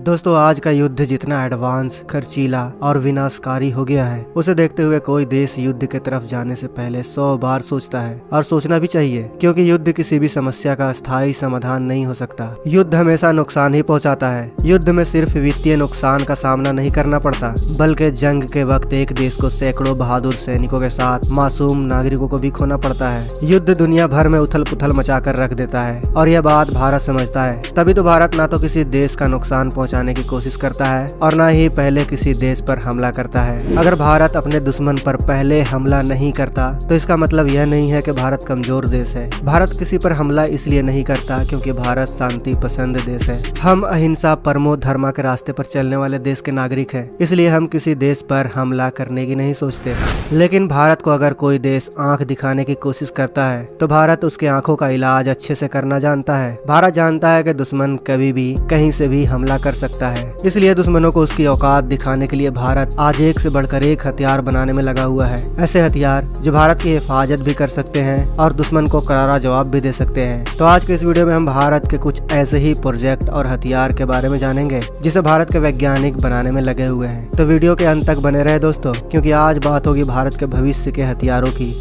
दोस्तों आज का युद्ध जितना एडवांस, खर्चीला और विनाशकारी हो गया है, उसे देखते हुए कोई देश युद्ध की तरफ जाने से पहले 100 बार सोचता है और सोचना भी चाहिए, क्योंकि युद्ध किसी भी समस्या का स्थायी समाधान नहीं हो सकता। युद्ध हमेशा नुकसान ही पहुंचाता है। युद्ध में सिर्फ वित्तीय नुकसान का सामना नहीं करना पड़ता, बल्कि जंग के वक्त एक देश को सैकड़ों बहादुर सैनिकों के साथ मासूम नागरिकों को भी खोना पड़ता है। युद्ध दुनिया भर में उथल पुथल मचाकर रख देता है और यह बात भारत समझता है। तभी तो भारत ना तो किसी देश का नुकसान पहुंचाने की कोशिश करता है और ना ही पहले किसी देश पर हमला करता है। अगर भारत अपने दुश्मन पर पहले हमला नहीं करता तो इसका मतलब यह नहीं है कि भारत कमजोर देश है। भारत किसी पर हमला इसलिए नहीं करता क्योंकि भारत शांति पसंद देश है। हम अहिंसा परमो धर्मा के रास्ते पर चलने वाले देश के नागरिक हैं, इसलिए हम किसी देश पर हमला करने की नहीं सोचते। लेकिन भारत को अगर कोई देश आंख दिखाने की कोशिश करता है तो भारत उसके आंखों का इलाज अच्छे से करना जानता है। भारत जानता है कि दुश्मन कभी भी कहीं से भी हमला कर सकता है, इसलिए दुश्मनों को उसकी औकात दिखाने के लिए भारत आज एक से बढ़कर एक हथियार बनाने में लगा हुआ है। ऐसे हथियार जो भारत की हिफाजत भी कर सकते हैं और दुश्मन को करारा जवाब भी दे सकते हैं। तो आज के इस वीडियो में हम भारत के कुछ ऐसे ही प्रोजेक्ट और हथियार के बारे में जानेंगे जिसे भारत के वैज्ञानिक बनाने में लगे हुए हैं। तो वीडियो के अंत तक बने रहे दोस्तों, क्योंकि आज बात होगी भारत के भविष्य के हथियारों की।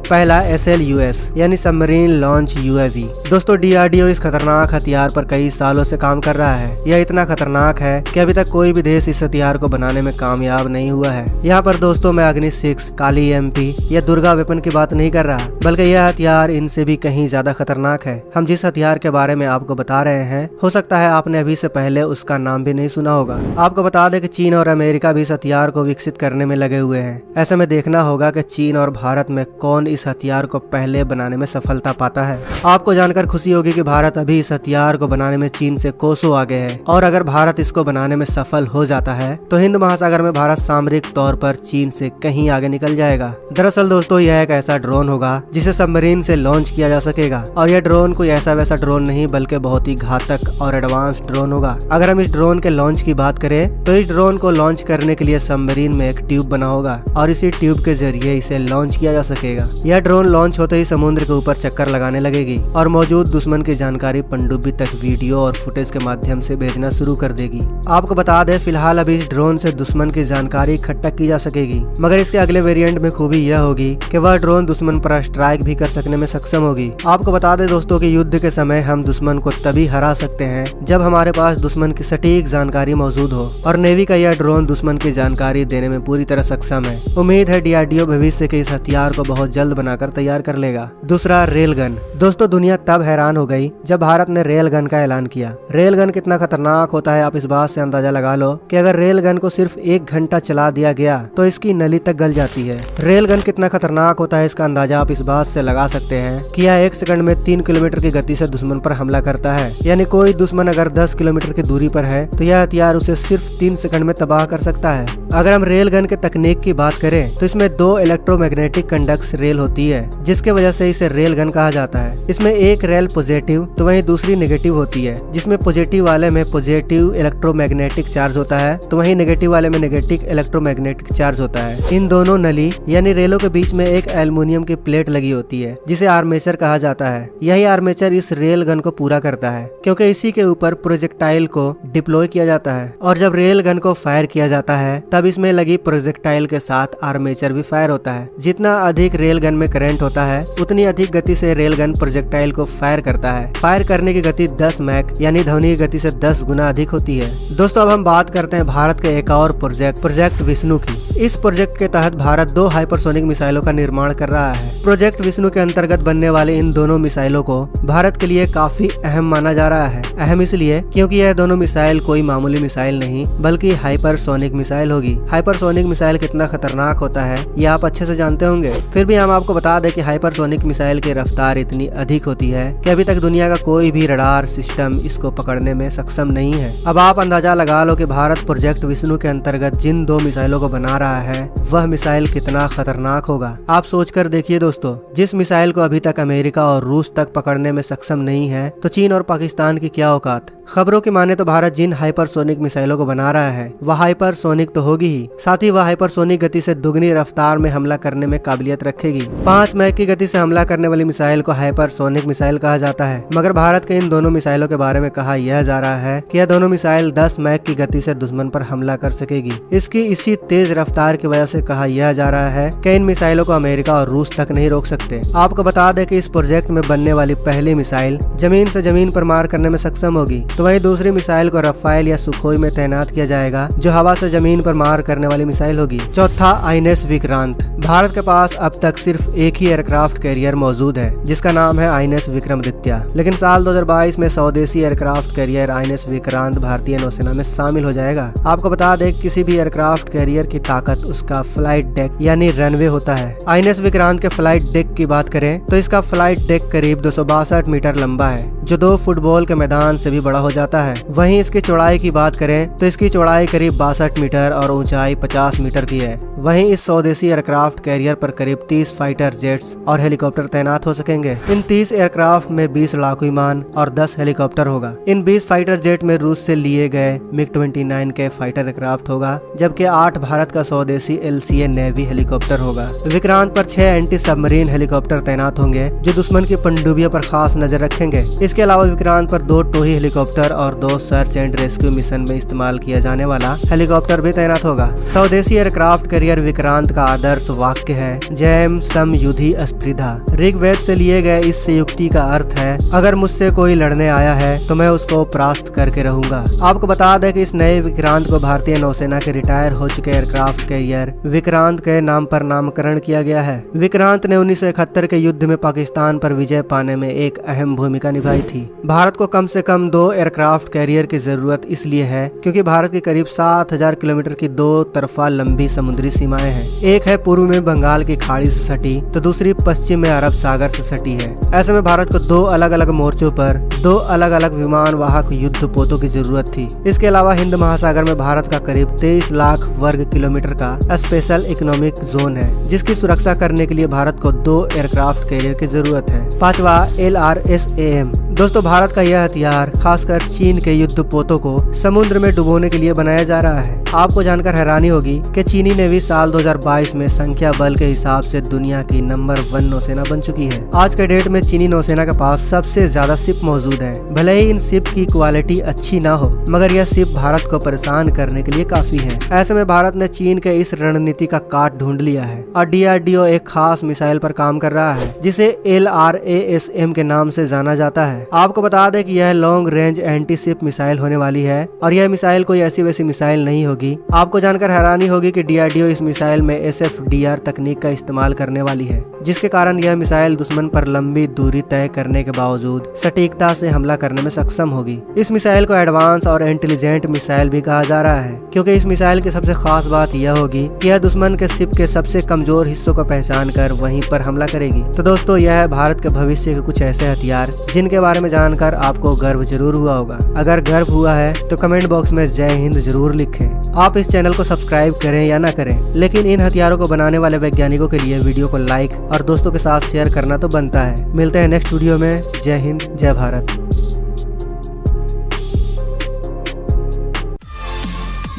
पहला SLUS यानी सबमरीन लॉन्च UAV। दोस्तों DRDO इस खतरनाक हथियार पर कई सालों से काम कर रहा है। यह इतना खतरनाक है कि अभी तक कोई भी देश इस हथियार को बनाने में कामयाब नहीं हुआ है। यहाँ पर दोस्तों मैं अग्नि 6, काली MP या दुर्गा वेपन की बात नहीं कर रहा, बल्कि यह हथियार इनसे भी कहीं ज्यादा खतरनाक है। हम जिस हथियार के बारे में आपको बता रहे हैं, हो सकता है आपने अभी से पहले उसका नाम भी नहीं सुना होगा। आपको बता दें कि चीन और अमेरिका भी इस हथियार को विकसित करने में लगे हुए हैं। ऐसे में देखना होगा कि चीन और भारत में कौन इस हथियार को पहले बनाने में सफलता पाता है। आपको जानकर खुशी होगी कि भारत अभी इस हथियार को बनाने में चीन से कोसों आगे है, और अगर भारत इसको बनाने में सफल हो जाता है तो हिंद महासागर में भारत सामरिक तौर पर चीन से कहीं आगे निकल जाएगा। दरअसल दोस्तों यह एक ऐसा ड्रोन होगा जिसे सबमरीन से लॉन्च किया जा सकेगा, और यह ड्रोन कोई ऐसा वैसा ड्रोन नहीं बल्कि बहुत ही घातक और एडवांस ड्रोन होगा। अगर हम इस ड्रोन के लॉन्च की बात करें तो इस ड्रोन को लॉन्च करने के लिए सबमरीन में एक ट्यूब बना होगा और इसी ट्यूब के जरिए इसे लॉन्च किया जा सकेगा। यह ड्रोन लॉन्च होते ही समुद्र के ऊपर चक्कर लगाने लगेगी और मौजूद दुश्मन की जानकारी पनडुब्बी तक वीडियो और फुटेज के माध्यम से भेजना शुरू कर देगी। आपको बता दें फिलहाल अभी इस ड्रोन से दुश्मन की जानकारी इकट्ठा की जा सकेगी, मगर इसके अगले वेरिएंट में खूबी यह होगी कि वह ड्रोन दुश्मन पर स्ट्राइक भी कर सकने में सक्षम होगी। आपको बता दें दोस्तों कि युद्ध के समय हम दुश्मन को तभी हरा सकते हैं जब हमारे पास दुश्मन की सटीक जानकारी मौजूद हो, और नेवी का यह ड्रोन दुश्मन की जानकारी देने में पूरी तरह सक्षम है। उम्मीद है DRDO भविष्य के इस हथियार को बहुत जल्द बनाकर तैयार कर लेगा। दूसरा रेल गन। दोस्तों दुनिया तब हैरान हो गई जब भारत ने रेल गन का ऐलान किया। रेल गन कितना खतरनाक होता है आप इस बात से अंदाजा लगा लो कि अगर रेल गन को सिर्फ 1 घंटा चला दिया गया तो इसकी नली तक गल जाती है। रेल गन कितना खतरनाक होता है इसका अंदाजा आप इस बात से लगा सकते हैं कि यह 1 सेकंड में 3 किलोमीटर की गति से दुश्मन पर हमला करता है। यानी कोई दुश्मन अगर 10 किलोमीटर की दूरी पर है तो यह हथियार उसे सिर्फ 3 सेकंड में तबाह कर सकता है। अगर हम रेल गन के तकनीक की बात करें तो इसमें 2 इलेक्ट्रोमैग्नेटिक कंडक्ट रेल होती है, जिसके वजह से इसे रेल गन कहा जाता है। इसमें एक रेल पॉजिटिव तो वहीं दूसरी नेगेटिव होती है, जिसमें पॉजिटिव वाले में पॉजिटिव इलेक्ट्रोमैग्नेटिक चार्ज होता है तो वहीं नेगेटिव वाले में नेगेटिव इलेक्ट्रोमैग्नेटिक चार्ज होता है। इन दोनों नली यानी रेलों के बीच में एक एल्युमिनियम की प्लेट लगी होती है जिसे आर्मेचर कहा जाता है। यही आर्मेचर इस रेल गन को पूरा करता है, क्योंकि इसी के ऊपर प्रोजेक्टाइल को डिप्लॉय किया जाता है, और जब रेल गन को फायर किया जाता है तब इसमें लगी प्रोजेक्टाइल के साथ आर्मेचर भी फायर होता है। जितना अधिक रेल गन में करंट होता है उतनी अधिक गति से रेल गन प्रोजेक्टाइल को फायर करता है। फायर करने की गति 10 मैक यानी ध्वनि की गति से 10 गुना अधिक होती है। दोस्तों अब हम बात करते हैं भारत के एक और प्रोजेक्ट विष्णु की। इस प्रोजेक्ट के तहत भारत 2 हाइपरसोनिक मिसाइलों का निर्माण कर रहा है। प्रोजेक्ट विष्णु के अंतर्गत बनने वाले इन दोनों मिसाइलों को भारत के लिए काफी अहम माना जा रहा है। अहम इसलिए क्योंकि यह दोनों मिसाइल कोई मामूली मिसाइल नहीं बल्कि हाइपरसोनिक मिसाइल होगी। हाइपरसोनिक मिसाइल कितना खतरनाक होता है ये आप अच्छे से जानते होंगे, फिर भी हम आपको बता दें कि हाइपरसोनिक मिसाइल की रफ्तार इतनी अधिक होती है कि अभी तक दुनिया का कोई भी रडार सिस्टम इसको पकड़ने में सक्षम नहीं है। अब आप अंदाजा लगा लो कि भारत प्रोजेक्ट विष्णु के अंतर्गत जिन 2 मिसाइलों को बना रहा है वह मिसाइल कितना खतरनाक होगा। आप सोचकर देखिए दोस्तों, जिस मिसाइल को अभी तक अमेरिका और रूस तक पकड़ने में सक्षम नहीं है तो चीन और पाकिस्तान की क्या औकात। खबरों की माने तो भारत जिन हाइपरसोनिक मिसाइलों को बना रहा है वह हाइपरसोनिक तो होगी ही, साथ ही वह हाइपरसोनिक गति से दुगनी रफ्तार में हमला करने में काबिलियत रखेगी। 5 मैक की गति से हमला करने वाली मिसाइल को हाइपरसोनिक मिसाइल कहा जाता है, मगर भारत के इन दोनों मिसाइलों के बारे में कहा यह जा रहा है कि यह दोनों मिसाइल 10 मैक की गति से दुश्मन पर हमला कर सकेगी। इसकी इसी तेज रफ्तार की वजह से कहा यह जा रहा है कि इन मिसाइलों को अमेरिका और रूस तक नहीं रोक सकते। आपको बता दें कि इस प्रोजेक्ट में बनने वाली पहली मिसाइल जमीन से जमीन पर मार करने में सक्षम होगी, तो वहीं दूसरी मिसाइल को रफाइल या सुखोई में तैनात किया जाएगा जो हवा से जमीन पर मार करने वाली मिसाइल होगी। चौथा, आईएनएस विक्रांत। भारत के पास अब तक सिर्फ एक ही एयरक्राफ्ट कैरियर मौजूद है जिसका नाम है आईएनएस विक्रमादित्य, लेकिन साल 2022 में स्वदेशी एयरक्राफ्ट कैरियर आईएनएस विक्रांत भारतीय नौसेना में शामिल हो जाएगा। आपको बता दें किसी भी एयरक्राफ्ट कैरियर की ताकत उसका फ्लाइट डेक यानी रनवे होता है। आईएनएस विक्रांत के फ्लाइट डेक की बात करें तो इसका फ्लाइट डेक करीब 262 मीटर लंबा है जो 2 फुटबॉल के मैदान से भी बड़ा हो जाता है। वहीं इसकी चौड़ाई की बात करें तो इसकी चौड़ाई करीब 62 मीटर और ऊंचाई 50 मीटर की है। वहीं इस स्वदेशी एयरक्राफ्ट कैरियर पर करीब 30 फाइटर जेट्स और हेलीकॉप्टर तैनात हो सकेंगे। इन 30 एयरक्राफ्ट में 20 लड़ाकू विमान और 10 हेलीकॉप्टर होगा। इन 20 फाइटर जेट में रूस से लिए गए MiG-29 के फाइटर एयरक्राफ्ट होगा, जबकि 8 भारत का स्वदेशी LCA नेवी हेलीकॉप्टर होगा। विक्रांत पर 6 एंटी सबमरीन हेलीकॉप्टर तैनात होंगे जो दुश्मन की पनडुब्बियों पर खास नजर रखेंगे। इसके अलावा विक्रांत पर 2 टोही हेलीकॉप्टर और 2 सर्च एंड रेस्क्यू मिशन में इस्तेमाल किया जाने वाला हेलीकॉप्टर भी तैनात होगा। स्वदेशी एयरक्राफ्ट कैरियर विक्रांत का आदर्श वाक्य है जयम सम युधि स्पृधा। ऋग्वेद से लिए गए इस युक्ति का अर्थ है अगर मुझसे कोई लड़ने आया है तो मैं उसको परास्त करके रहूंगा। आपको बता दें कि इस नए विक्रांत को भारतीय नौसेना के रिटायर हो चुके एयरक्राफ्ट कैरियर विक्रांत के नाम पर नामकरण किया गया है। विक्रांत ने 1971 के युद्ध में पाकिस्तान पर विजय पाने में एक अहम भूमिका निभाई थी। भारत को कम से कम 2 एयरक्राफ्ट कैरियर की जरूरत इसलिए है क्योंकि भारत की करीब 7000 किलोमीटर की 2 तरफा लंबी समुद्री सीमाएं हैं। एक है पूर्व में बंगाल की खाड़ी से सटी तो दूसरी पश्चिम में अरब सागर से सटी है। ऐसे में भारत को 2 अलग अलग मोर्चों पर 2 अलग अलग विमान वाहक युद्ध पोतों की जरूरत थी। इसके अलावा हिंद महासागर में भारत का करीब 23 लाख वर्ग किलोमीटर का स्पेशल इकोनॉमिक जोन है जिसकी सुरक्षा करने के लिए भारत को 2 एयरक्राफ्ट कैरियर की जरूरत है। 5वां, LRSAM। दोस्तों, भारत का यह हथियार खासकर चीन के युद्ध पोतों को समुद्र में डुबोने के लिए बनाया जा रहा है। आपको जानकर हैरानी होगी कि चीनी नेवी साल 2022 में संख्या बल के हिसाब से दुनिया की नंबर 1 नौसेना बन चुकी है। आज के डेट में चीनी नौसेना के पास सबसे ज्यादा शिप मौजूद है। भले ही इन शिप की क्वालिटी अच्छी ना हो मगर यह शिप भारत को परेशान करने के लिए काफी है। ऐसे में भारत ने चीन के इस रणनीति का काट ढूंढ लिया है और DRDO एक खास मिसाइल पर काम कर रहा है जिसे LRASM के नाम से जाना जाता है। आपको बता दें कि यह long range anti ship missile होने वाली है और यह मिसाइल कोई ऐसी वैसी मिसाइल नहीं होगी। आपको जानकर हैरानी होगी कि DRDO इस मिसाइल में SFDR तकनीक का इस्तेमाल करने वाली है जिसके कारण यह मिसाइल दुश्मन पर लंबी दूरी तय करने के बावजूद सटीकता से हमला करने में सक्षम होगी। इस मिसाइल को एडवांस और इंटेलिजेंट मिसाइल भी कहा जा रहा है क्योंकि इस मिसाइल की सबसे खास बात यह होगी कि यह दुश्मन के शिप के सबसे कमजोर हिस्सों को पहचान कर वहीं पर हमला करेगी। तो दोस्तों, यह है भारत के भविष्य के कुछ ऐसे हथियार जिनके बारे में जानकर आपको गर्व जरूर हुआ होगा। अगर गर्व हुआ है तो कमेंट बॉक्स में जय हिंद जरूर लिखें। आप इस चैनल को सब्सक्राइब करें या ना करें, लेकिन इन हथियारों को बनाने वाले वैज्ञानिकों के लिए वीडियो को लाइक और दोस्तों के साथ शेयर करना तो बनता है। मिलते हैं नेक्स्ट वीडियो में। जय हिंद, जय भारत।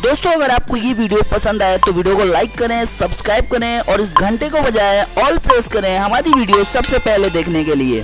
दोस्तों, अगर आपको ये वीडियो पसंद आए तो वीडियो को लाइक करें, सब्सक्राइब करें और इस घंटे को बजाय ऑल प्रेस करें हमारी वीडियो सबसे पहले देखने के लिए।